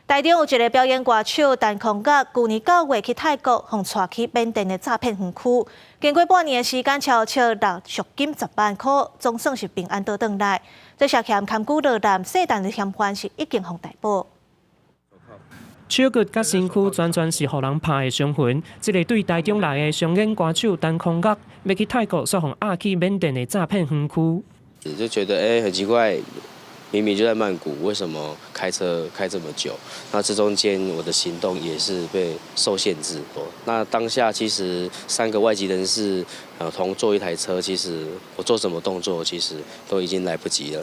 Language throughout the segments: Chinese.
台中有一个表演歌手陈空甲，去年9月去泰国，互带去缅甸的诈骗园区，经过半年的时间，悄悄拿赎金10万块，总算是平安倒转来。这涉嫌贪污落难、涉单的嫌犯是已经互逮捕。手骨甲身躯全是互人拍的伤痕。这个对台中来的商演歌手陈空甲，要去泰国，却互押去缅甸的诈骗园区。就觉得很奇怪。 明明就在曼谷，为什么开车开这么久？那这中间我的行动也是被受限制。那当下其实3个外籍人士同坐一台车，其实我做什么动作，其实都已经来不及了。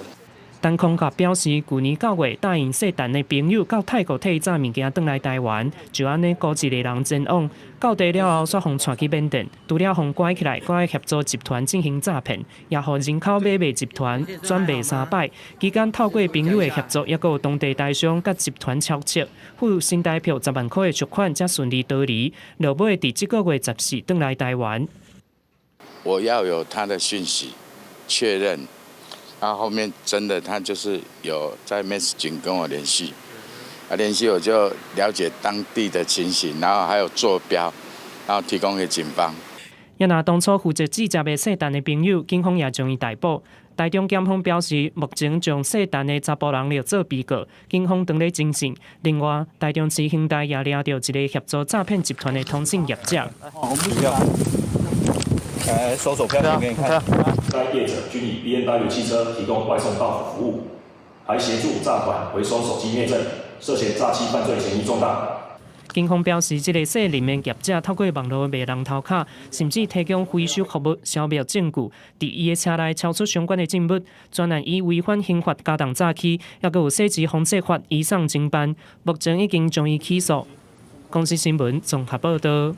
陈空甲表示，去年9月答应涉单的朋友到泰国替诈物件转来台湾，就安尼孤一个人前往，到地了后，却互带去缅甸，除了互关起来，还协助集团进行诈骗，也互人口买卖集团转卖3摆。期间透过朋友的协助，也有当地台商甲集团敲切，付新台票10万块的赎款，才顺利逃离。落尾伫这个月14转来台湾。我要有他的讯息确认。 然后后面真的他就是有在 messaging 跟我联系，联系我就了解当地的情形，然后还有坐标，然后提供给警方。也拿当初负责指接的涉单的朋友，警方也将伊逮捕。台中检方表示，目前将涉单的查甫人列做被告，警方当咧侦讯。另外，台中市刑大也抓到一个协助诈骗集团的通信业者。来，收手票先给你看。该业者均以 BMW 汽车提供外送到府服务，还协助诈团回收手机内证，涉嫌诈欺犯罪嫌疑重大。警方表示，这个涉林的业者透过网络卖人头卡，甚至提供回收服务，消灭证据，伫伊的车内超出相关的证物，专案以违反刑法加重诈欺，也有涉及防制法移送侦办，目前已经将伊起诉。公司新闻综合报道。